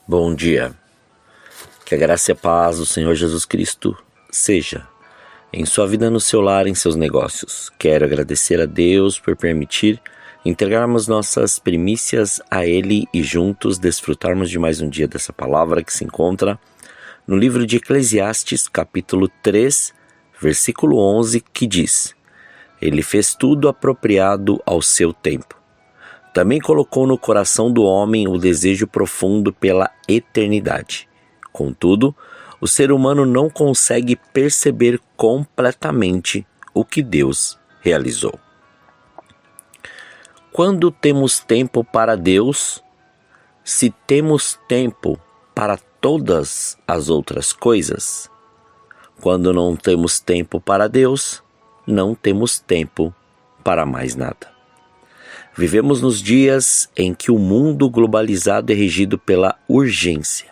Bom dia, que a graça e a paz do Senhor Jesus Cristo seja em sua vida, no seu lar, em seus negócios. Quero agradecer a Deus por permitir entregarmos nossas primícias a Ele e juntos desfrutarmos de mais um dia dessa palavra que se encontra no livro de Eclesiastes, capítulo 3, versículo 11, que diz: Ele fez tudo apropriado ao seu tempo. Também colocou no coração do homem o desejo profundo pela eternidade. Contudo, o ser humano não consegue perceber completamente o que Deus realizou. Quando temos tempo para Deus, se temos tempo para todas as outras coisas? Quando não temos tempo para Deus, não temos tempo para mais nada. Vivemos nos dias em que o mundo globalizado é regido pela urgência.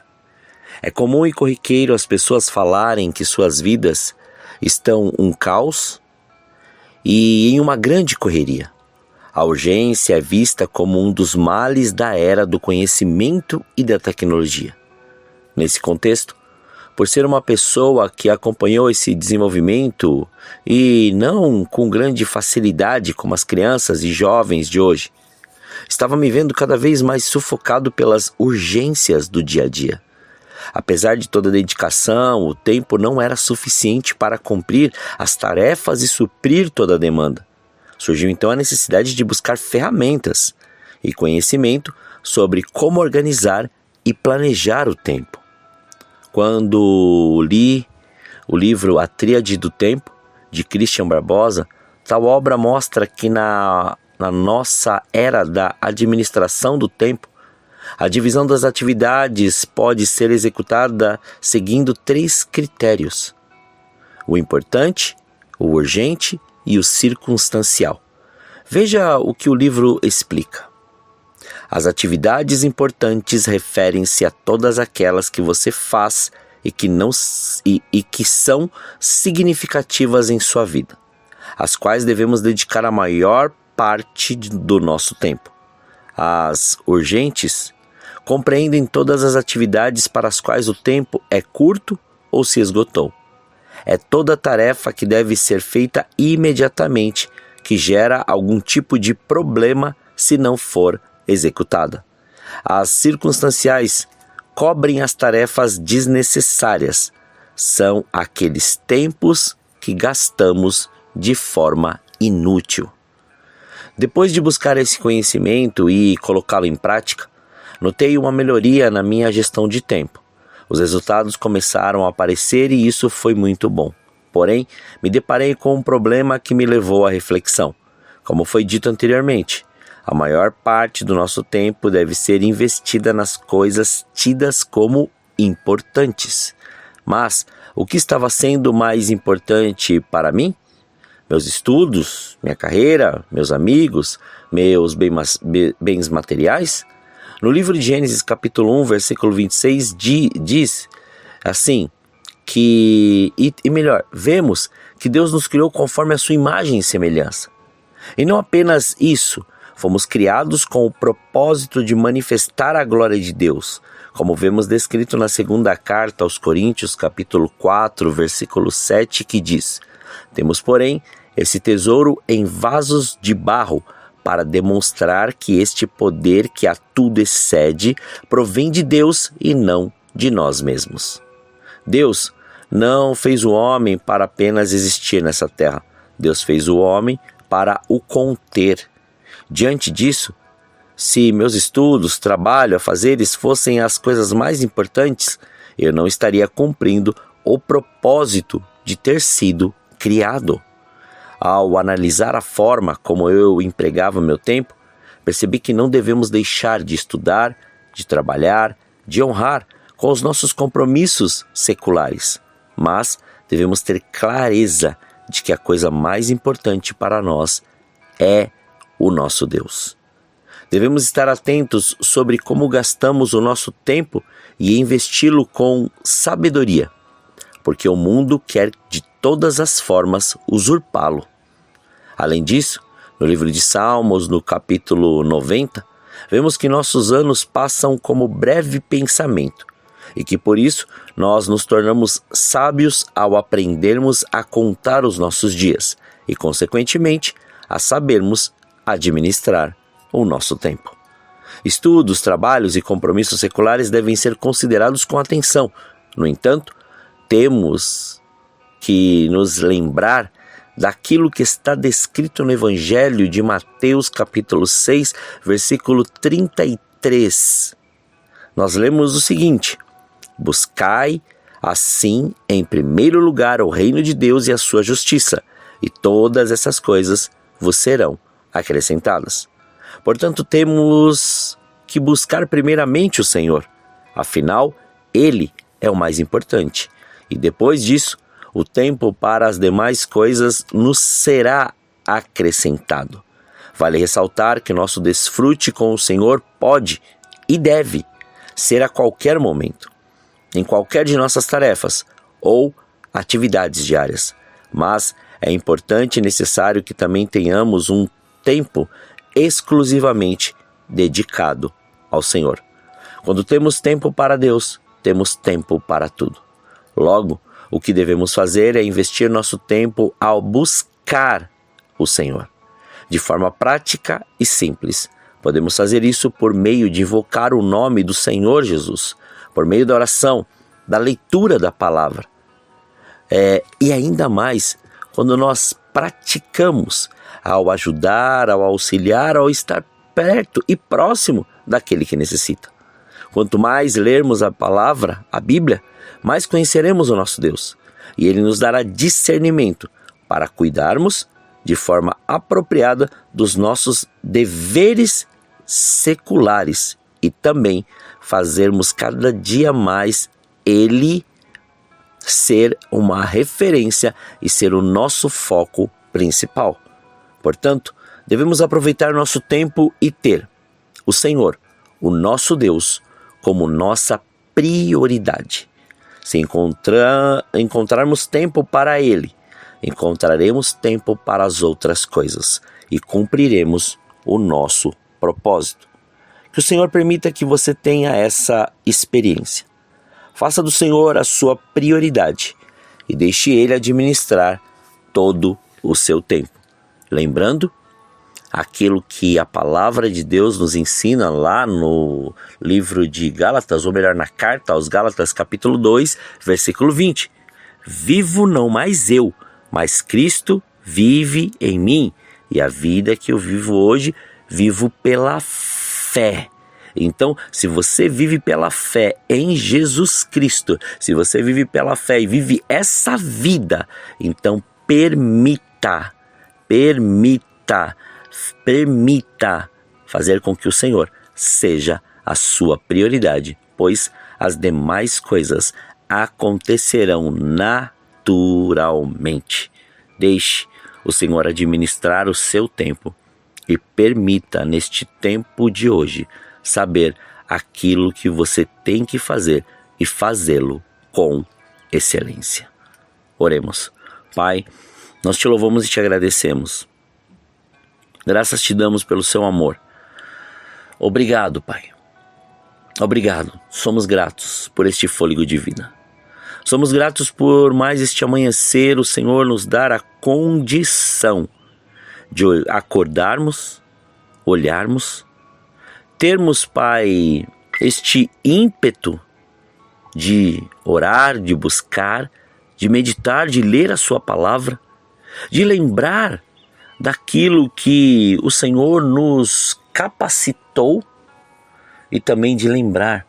É comum e corriqueiro as pessoas falarem que suas vidas estão um caos e em uma grande correria. A urgência é vista como um dos males da era do conhecimento e da tecnologia. Nesse contexto, por ser uma pessoa que acompanhou esse desenvolvimento e não com grande facilidade como as crianças e jovens de hoje, estava me vendo cada vez mais sufocado pelas urgências do dia a dia. Apesar de toda a dedicação, o tempo não era suficiente para cumprir as tarefas e suprir toda a demanda. Surgiu então a necessidade de buscar ferramentas e conhecimento sobre como organizar e planejar o tempo. Quando li o livro A Tríade do Tempo, de Christian Barbosa, tal obra mostra que na nossa era da administração do tempo, a divisão das atividades pode ser executada seguindo 3 critérios: o importante, o urgente e o circunstancial. Veja o que o livro explica. As atividades importantes referem-se a todas aquelas que você faz e que são significativas em sua vida, às quais devemos dedicar a maior parte do nosso tempo. As urgentes compreendem todas as atividades para as quais o tempo é curto ou se esgotou. É toda tarefa que deve ser feita imediatamente, que gera algum tipo de problema se não for executada. As circunstanciais cobrem as tarefas desnecessárias. São aqueles tempos que gastamos de forma inútil. Depois de buscar esse conhecimento e colocá-lo em prática, notei uma melhoria na minha gestão de tempo. Os resultados começaram a aparecer e isso foi muito bom. Porém, me deparei com um problema que me levou à reflexão. Como foi dito anteriormente, a maior parte do nosso tempo deve ser investida nas coisas tidas como importantes. Mas o que estava sendo mais importante para mim? Meus estudos, minha carreira, meus amigos, meus bens materiais? No livro de Gênesis, capítulo 1, versículo 26, diz assim, vemos que Deus nos criou conforme a sua imagem e semelhança. E não apenas isso, fomos criados com o propósito de manifestar a glória de Deus, como vemos descrito na segunda carta aos Coríntios, capítulo 4, versículo 7, que diz: Temos, porém, esse tesouro em vasos de barro, para demonstrar que este poder que a tudo excede provém de Deus e não de nós mesmos. Deus não fez o homem para apenas existir nessa terra. Deus fez o homem para o conter. Diante disso, se meus estudos, trabalho, afazeres fossem as coisas mais importantes, eu não estaria cumprindo o propósito de ter sido criado. Ao analisar a forma como eu empregava meu tempo, percebi que não devemos deixar de estudar, de trabalhar, de honrar com os nossos compromissos seculares, mas devemos ter clareza de que a coisa mais importante para nós é o nosso Deus. Devemos estar atentos sobre como gastamos o nosso tempo e investi-lo com sabedoria, porque o mundo quer de todas as formas usurpá-lo. Além disso, no livro de Salmos, no capítulo 90, vemos que nossos anos passam como breve pensamento e que por isso nós nos tornamos sábios ao aprendermos a contar os nossos dias e, consequentemente, a sabermos administrar o nosso tempo. Estudos, trabalhos e compromissos seculares devem ser considerados com atenção. No entanto, temos que nos lembrar daquilo que está descrito no Evangelho de Mateus, capítulo 6, versículo 33. Nós lemos o seguinte: buscai, assim, em primeiro lugar, o reino de Deus e a sua justiça, e todas essas coisas vos serão acrescentadas. Portanto, temos que buscar primeiramente o Senhor. Afinal, Ele é o mais importante. E depois disso, o tempo para as demais coisas nos será acrescentado. Vale ressaltar que nosso desfrute com o Senhor pode e deve ser a qualquer momento, em qualquer de nossas tarefas ou atividades diárias. Mas é importante e necessário que também tenhamos um tempo exclusivamente dedicado ao Senhor. Quando temos tempo para Deus, temos tempo para tudo. Logo, o que devemos fazer é investir nosso tempo ao buscar o Senhor. De forma prática e simples, podemos fazer isso por meio de invocar o nome do Senhor Jesus, por meio da oração, da leitura da palavra. E ainda mais, quando nós praticamos ao ajudar, ao auxiliar, ao estar perto e próximo daquele que necessita. Quanto mais lermos a palavra, a Bíblia, mais conheceremos o nosso Deus. E Ele nos dará discernimento para cuidarmos de forma apropriada dos nossos deveres seculares e também fazermos cada dia mais Ele ser uma referência e ser o nosso foco principal. Portanto, devemos aproveitar nosso tempo e ter o Senhor, o nosso Deus, como nossa prioridade. Se encontrarmos tempo para Ele, encontraremos tempo para as outras coisas e cumpriremos o nosso propósito. Que o Senhor permita que você tenha essa experiência. Faça do Senhor a sua prioridade e deixe Ele administrar todo o seu tempo. Lembrando aquilo que a palavra de Deus nos ensina lá no livro de Gálatas, ou melhor, na carta aos Gálatas, capítulo 2, versículo 20. Vivo não mais eu, mas Cristo vive em mim, e a vida que eu vivo hoje, vivo pela fé. Então, se você vive pela fé em Jesus Cristo, se você vive pela fé e vive essa vida, então permita fazer com que o Senhor seja a sua prioridade, pois as demais coisas acontecerão naturalmente. Deixe o Senhor administrar o seu tempo e permita, neste tempo de hoje, saber aquilo que você tem que fazer e fazê-lo com excelência. Oremos. Pai, nós te louvamos e te agradecemos. Graças te damos pelo seu amor. Obrigado, Pai. Obrigado. Somos gratos por este fôlego de vida. Somos gratos por mais este amanhecer, o Senhor nos dar a condição de acordarmos, olharmos, termos, Pai, este ímpeto de orar, de buscar, de meditar, de ler a sua palavra, de lembrar daquilo que o Senhor nos capacitou e também de lembrar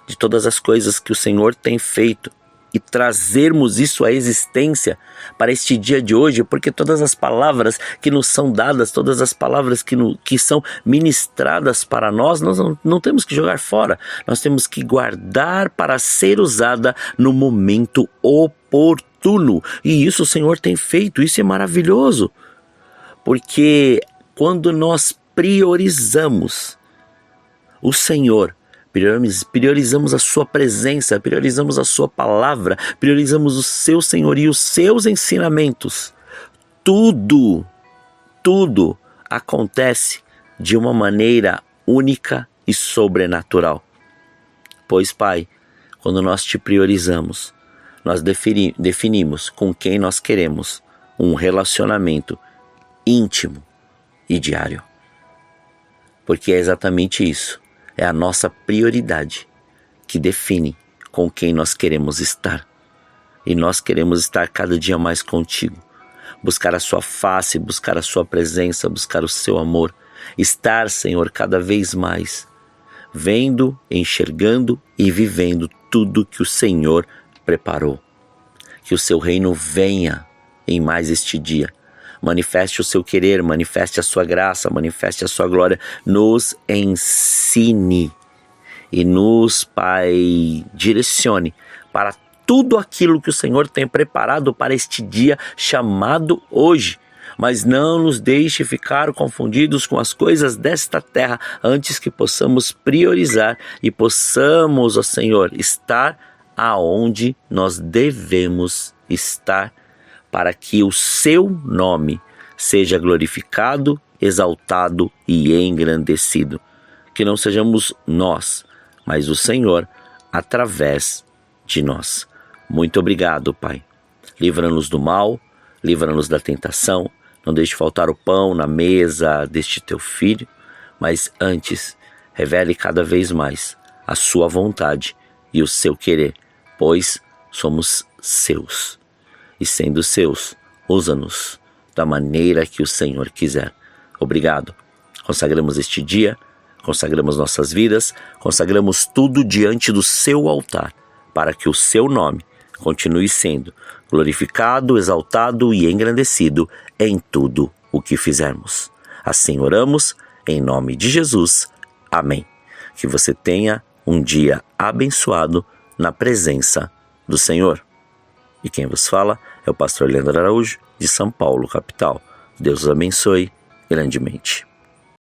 de todas as coisas que o Senhor tem feito e trazermos isso à existência para este dia de hoje, porque todas as palavras que nos são dadas, todas as palavras que são ministradas para nós não temos que jogar fora, nós temos que guardar para ser usada no momento oportuno, e isso o Senhor tem feito, isso é maravilhoso, porque quando nós priorizamos o Senhor, priorizamos a sua presença, priorizamos a sua palavra, priorizamos o seu senhorio, os seus ensinamentos, tudo acontece de uma maneira única e sobrenatural. Pois, Pai, quando nós te priorizamos, nós definimos com quem nós queremos um relacionamento íntimo e diário. Porque é exatamente isso, é a nossa prioridade que define com quem nós queremos estar. E nós queremos estar cada dia mais contigo, buscar a sua face, buscar a sua presença, buscar o seu amor, estar, Senhor, cada vez mais vendo, enxergando e vivendo tudo que o Senhor preparou. Que o seu reino venha em mais este dia. Manifeste o seu querer, manifeste a sua graça, manifeste a sua glória. Nos ensine e nos, Pai, direcione para tudo aquilo que o Senhor tem preparado para este dia chamado hoje. Mas não nos deixe ficar confundidos com as coisas desta terra, antes que possamos priorizar e possamos, ó Senhor, estar aonde nós devemos estar, para que o seu nome seja glorificado, exaltado e engrandecido. Que não sejamos nós, mas o Senhor através de nós. Muito obrigado, Pai. Livra-nos do mal, livra-nos da tentação. Não deixe faltar o pão na mesa deste teu filho, mas antes, revele cada vez mais a sua vontade e o seu querer, pois somos seus. E sendo seus, usa-nos da maneira que o Senhor quiser. Obrigado. Consagramos este dia, consagramos nossas vidas, consagramos tudo diante do seu altar, para que o seu nome continue sendo glorificado, exaltado e engrandecido em tudo o que fizermos. Assim oramos, em nome de Jesus. Amém. Que você tenha um dia abençoado na presença do Senhor. E quem vos fala é o pastor Leandro Araújo, de São Paulo, capital. Deus os abençoe grandemente.